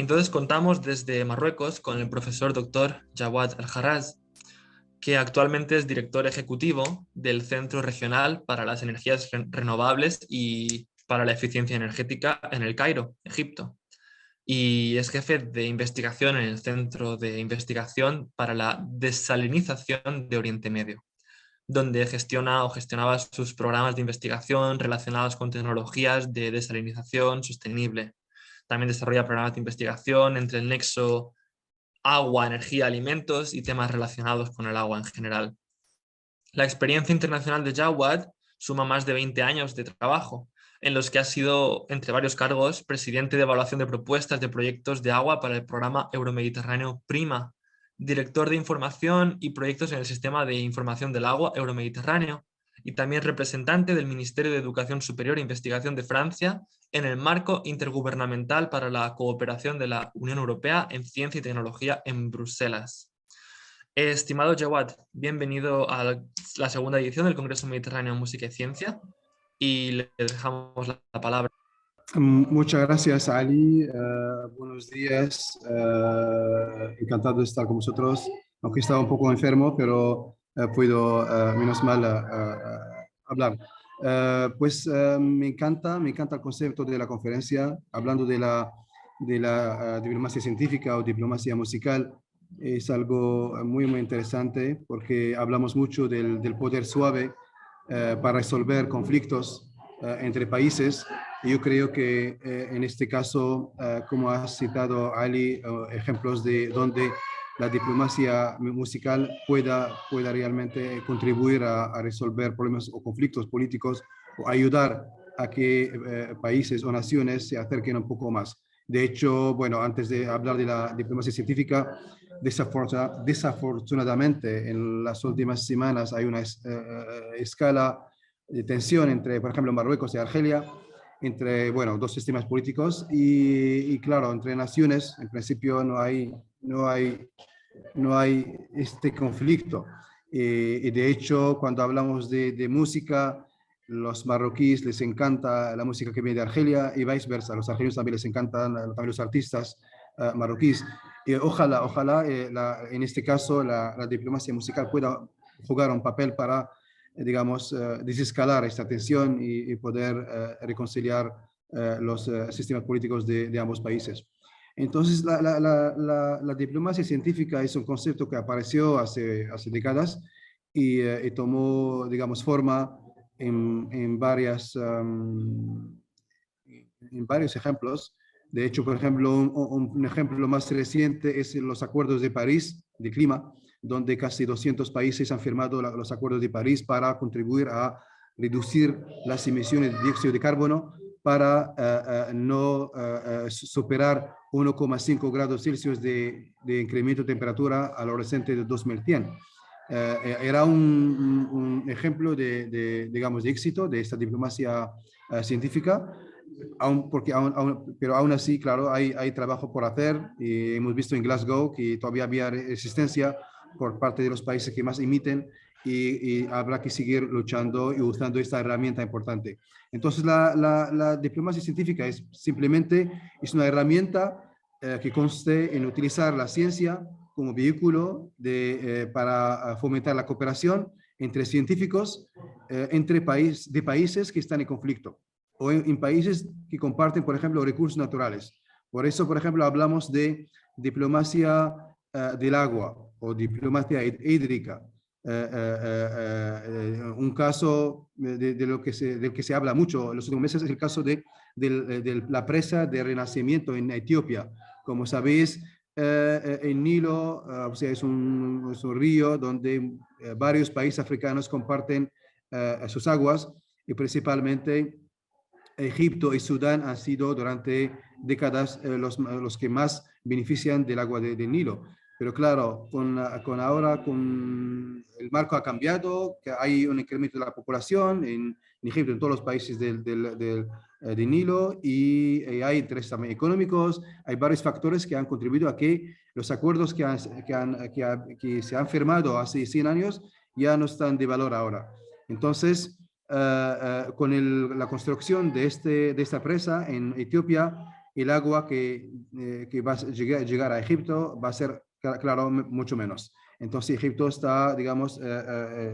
Entonces contamos desde Marruecos con el profesor doctor Jawad Al-Harraz, que actualmente es director ejecutivo del Centro Regional para las Energías Renovables y para la Eficiencia Energética en El Cairo, Egipto. Y es jefe de investigación en el Centro de Investigación para la Desalinización de Oriente Medio, donde gestiona o gestionaba sus programas de investigación relacionados con tecnologías de desalinización sostenible. También desarrolla programas de investigación entre el nexo agua, energía, alimentos y temas relacionados con el agua en general. La experiencia internacional de Jawad suma más de 20 años de trabajo, en los que ha sido, entre varios cargos, presidente de evaluación de propuestas de proyectos de agua para el programa Euromediterráneo Prima, director de información y proyectos en el Sistema de Información del Agua Euromediterráneo, y también representante del Ministerio de Educación Superior e Investigación de Francia en el marco intergubernamental para la cooperación de la Unión Europea en ciencia y tecnología en Bruselas. Estimado Jawad, bienvenido a la segunda edición del Congreso Mediterráneo en Música y Ciencia y le dejamos la palabra. Muchas gracias, Ali. Buenos días. Encantado de estar con vosotros, aunque estaba un poco enfermo, pero puedo, menos mal, hablar. Me encanta el concepto de la conferencia, hablando de la diplomacia científica o diplomacia musical. Es algo muy, muy interesante porque hablamos mucho del poder suave para resolver conflictos entre países. Yo creo que en este caso, como has citado, Ali, ejemplos de donde la diplomacia musical pueda realmente contribuir a resolver problemas o conflictos políticos o ayudar a que países o naciones se acerquen un poco más. De hecho, bueno, antes de hablar de la diplomacia científica, desafortunadamente en las últimas semanas hay una escala de tensión entre, por ejemplo, Marruecos y Argelia, entre, bueno, dos sistemas políticos y claro, entre naciones, en principio no hay este conflicto. Y de hecho, cuando hablamos de música, los marroquíes les encanta la música que viene de Argelia y viceversa. A los argelinos también les encantan también los artistas marroquíes. Ojalá en este caso la diplomacia musical pueda jugar un papel para, digamos, desescalar esta tensión y poder reconciliar los sistemas políticos de ambos países. Entonces, la diplomacia científica es un concepto que apareció hace décadas y tomó, digamos, forma en varios ejemplos. De hecho, por ejemplo, un ejemplo más reciente es los acuerdos de París de clima, donde casi 200 países han firmado los acuerdos de París para contribuir a reducir las emisiones de dióxido de carbono para no superar 1,5 grados Celsius de incremento de temperatura al horizonte de 2100. Era un ejemplo digamos, de éxito de esta diplomacia científica, pero aún así, claro, hay trabajo por hacer y hemos visto en Glasgow que todavía había resistencia por parte de los países que más emiten y habrá que seguir luchando y usando esta herramienta importante. Entonces, la diplomacia científica es simplemente una herramienta que conste en utilizar la ciencia como vehículo para fomentar la cooperación entre científicos entre países que están en conflicto o en países que comparten, por ejemplo, recursos naturales. Por eso, por ejemplo, hablamos de diplomacia del agua o diplomacia hídrica. Un caso del que se habla mucho en los últimos meses es el caso de la presa de Renacimiento en Etiopía. Como sabéis, el Nilo o sea, es un río donde varios países africanos comparten sus aguas y principalmente Egipto y Sudán han sido durante décadas los que más benefician del agua del Nilo. Pero claro, ahora con el marco ha cambiado, que hay un incremento de la población en Egipto, en todos los países del Nilo, y hay intereses también económicos, hay varios factores que han contribuido a que los acuerdos que se han firmado hace 100 años ya no están de valor ahora. Entonces, con la construcción de esta presa en Etiopía, el agua que va a llegar a Egipto va a ser, claro, mucho menos. Entonces Egipto está, digamos,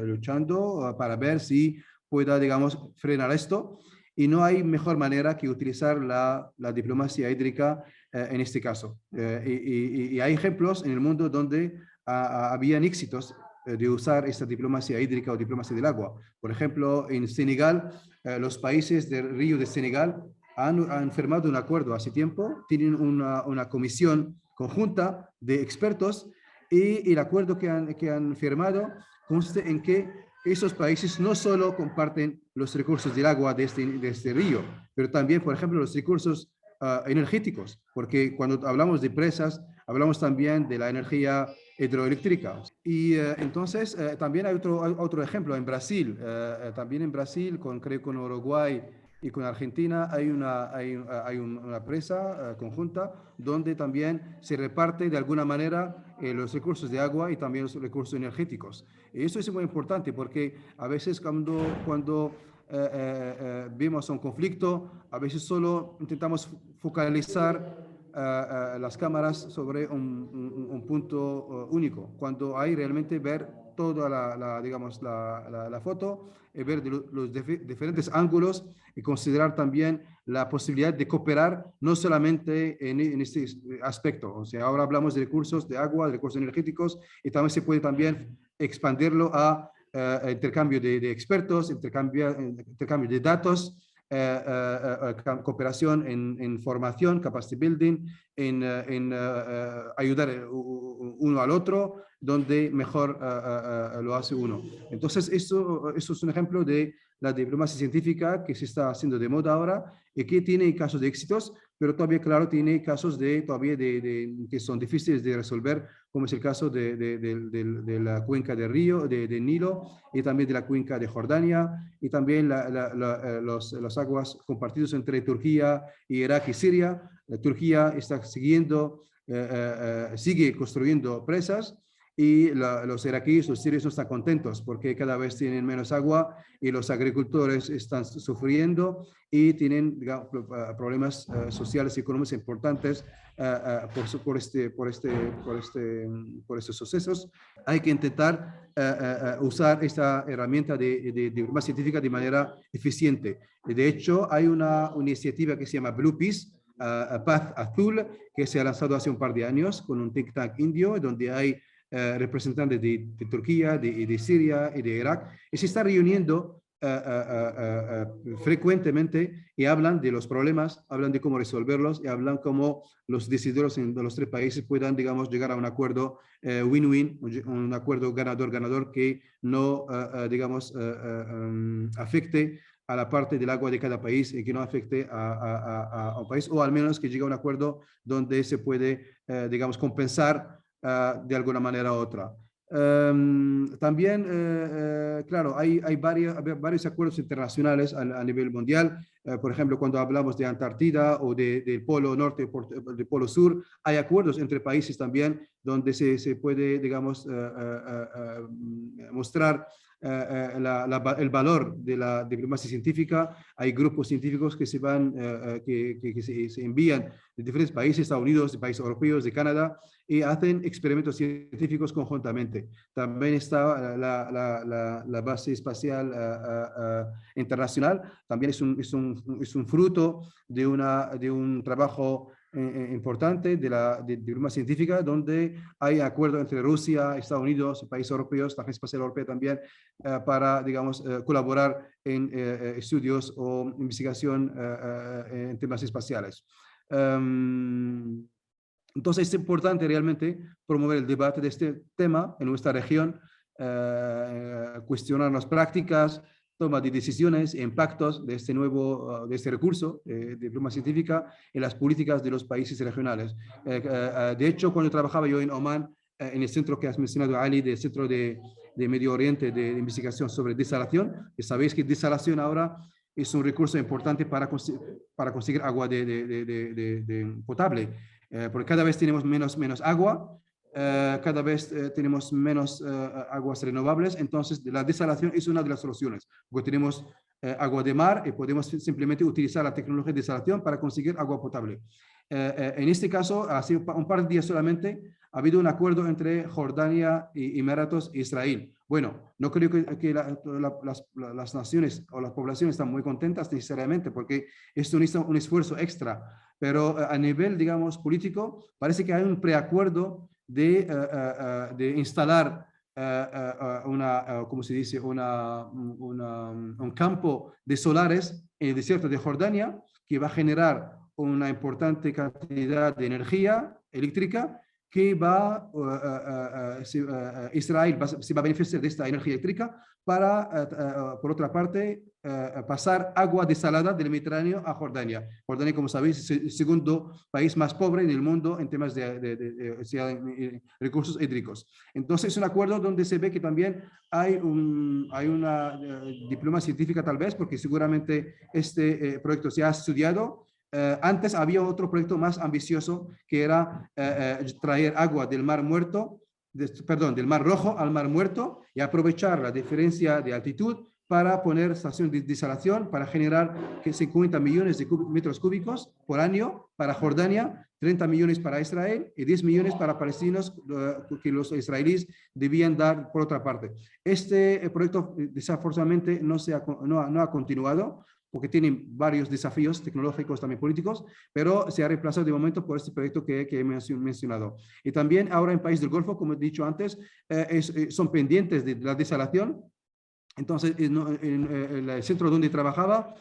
luchando para ver si pueda, digamos, frenar esto. Y no hay mejor manera que utilizar la diplomacia hídrica en este caso. Y hay ejemplos en el mundo donde habían éxitos de usar esta diplomacia hídrica o diplomacia del agua. Por ejemplo, en Senegal, los países del río de Senegal han firmado un acuerdo hace tiempo, tienen una comisión conjunta de expertos y el acuerdo que han firmado consta en que esos países no solo comparten los recursos del agua de este río, pero también, por ejemplo, los recursos energéticos, porque cuando hablamos de presas, hablamos también de la energía hidroeléctrica. Y entonces también hay otro ejemplo en Brasil, también en Brasil, creo con Uruguay y con Argentina hay una presa conjunta donde también se reparte de alguna manera los recursos de agua y también los recursos energéticos. Y eso es muy importante porque a veces cuando vemos un conflicto, a veces solo intentamos focalizar las cámaras sobre un punto único, cuando hay realmente ver toda digamos, la foto y ver los diferentes ángulos y considerar también la posibilidad de cooperar no solamente en este aspecto. O sea, ahora hablamos de recursos de agua, de recursos energéticos y también se puede también expandirlo a intercambio de expertos, intercambio de datos, cooperación en formación, capacity building, en ayudar uno al otro, donde mejor lo hace uno. Entonces, eso es un ejemplo de la diplomacia científica que se está haciendo de moda ahora y que tiene casos de éxitos, pero todavía, claro, tiene casos que son difíciles de resolver, como es el caso de la cuenca del río, del Nilo, y también de la cuenca de Jordania, y también las aguas compartidas entre Turquía, Irak y Siria. Turquía está sigue construyendo presas, y los iraquíes, los sirios no están contentos porque cada vez tienen menos agua y los agricultores están sufriendo y tienen, digamos, problemas sociales y económicos importantes por estos sucesos. Hay que intentar usar esta herramienta de diplomacia científica de manera eficiente. De hecho, hay una iniciativa que se llama Blue Peace, Paz Azul, que se ha lanzado hace un par de años con un think tank indio, donde hay representantes de Turquía, de Siria y de Irak, y se están reuniendo frecuentemente y hablan de los problemas, hablan de cómo resolverlos y hablan cómo los decidores de los tres países puedan, digamos, llegar a un acuerdo win-win, un acuerdo ganador-ganador que no, digamos, afecte a la parte del agua de cada país y que no afecte a un país, o al menos que llegue a un acuerdo donde se puede, digamos, compensar de alguna manera u otra. También, claro, hay varios acuerdos internacionales a nivel mundial. Por ejemplo, cuando hablamos de Antártida o del Polo Norte, del Polo Sur, hay acuerdos entre países también donde se puede, digamos, mostrar el valor de la diplomacia científica. Hay grupos científicos que se envían de diferentes países, Estados Unidos, de países europeos, de Canadá, y hacen experimentos científicos conjuntamente. También está la base espacial internacional, también es un fruto de un trabajo importante de diplomacia científica, donde hay acuerdo entre Rusia, Estados Unidos, países europeos, la Agencia Espacial Europea también, para, digamos, colaborar en estudios o investigación en temas espaciales. Entonces es importante realmente promover el debate de este tema en nuestra región, cuestionar las prácticas, toma de decisiones e impactos de este recurso de diplomacia científica en las políticas de los países regionales. De hecho, cuando trabajaba yo en Oman, en el centro que has mencionado, Ali, del Centro de Medio Oriente de investigación sobre desalación, que sabéis que desalación ahora es un recurso importante para conseguir agua potable, porque cada vez tenemos menos agua, cada vez tenemos menos aguas renovables, entonces la desalación es una de las soluciones, porque tenemos agua de mar y podemos simplemente utilizar la tecnología de desalación para conseguir agua potable. En este caso, hace un par de días solamente, ha habido un acuerdo entre Jordania, y Emiratos e Israel. Bueno, no creo que las naciones o las poblaciones están muy contentas necesariamente porque esto necesita un esfuerzo extra, pero a nivel, digamos, político, parece que hay un preacuerdo de instalar ¿cómo se dice? Un campo de solares en el desierto de Jordania que va a generar una importante cantidad de energía eléctrica que Israel se va a beneficiar de esta energía eléctrica para, por otra parte, pasar agua desalada del Mediterráneo a Jordania. Jordania, como sabéis, es el segundo país más pobre en el mundo en temas de recursos hídricos. Entonces, es un acuerdo donde se ve que también hay una diplomacia científica tal vez, porque seguramente este proyecto se ha estudiado. Antes había otro proyecto más ambicioso que era traer agua del Mar Muerto, del Mar Rojo al Mar Muerto y aprovechar la diferencia de altitud para poner estaciones de desalación para generar 50 millones de metros cúbicos por año para Jordania, 30 millones para Israel y 10 millones para palestinos que los israelíes debían dar por otra parte. Este proyecto desafortunadamente no ha continuado porque tienen varios desafíos tecnológicos, también políticos, pero se ha reemplazado de momento por este proyecto que he mencionado. Y también ahora en países del Golfo, como he dicho antes, son pendientes de la desalación. Entonces, en el centro donde trabajaba,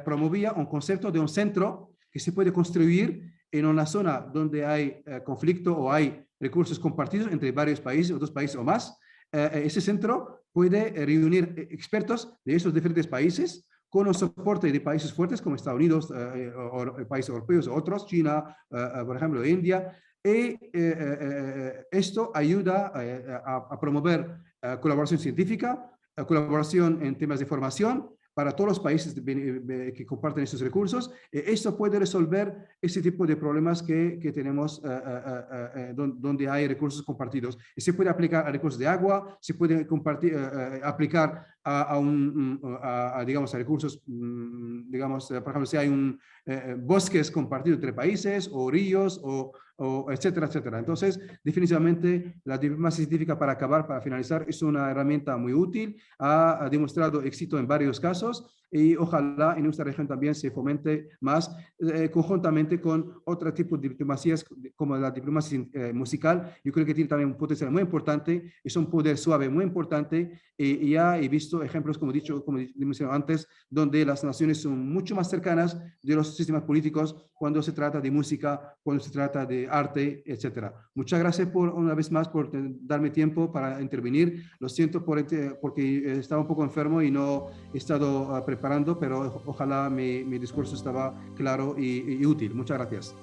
promovía un concepto de un centro que se puede construir en una zona donde hay conflicto o hay recursos compartidos entre varios países o dos países o más. Ese centro puede reunir expertos de esos diferentes países con el soporte de países fuertes como Estados Unidos, o países europeos o otros, China, por ejemplo, India. Y esto ayuda a promover colaboración científica, colaboración en temas de formación para todos los países que comparten estos recursos. Esto puede resolver ese tipo de problemas que tenemos donde hay recursos compartidos. Y se puede aplicar a recursos de agua, se puede aplicar digamos, a recursos, digamos, por ejemplo, si hay bosques compartidos entre países o ríos o etcétera, etcétera. Entonces, definitivamente, la diplomacia científica para finalizar, es una herramienta muy útil, ha demostrado éxito en varios casos y ojalá en nuestra región también se fomente más conjuntamente con otro tipo de diplomacias como la diplomacia musical. Yo creo que tiene también un potencial muy importante, es un poder suave muy importante y ya he visto ejemplos, como mencioné antes, donde las naciones son mucho más cercanas de los sistemas políticos cuando se trata de música, cuando se trata de arte, etcétera. Muchas gracias una vez más por darme tiempo para intervenir. Lo siento porque estaba un poco enfermo y no he estado preparando, pero ojalá mi discurso estaba claro y útil. Muchas gracias.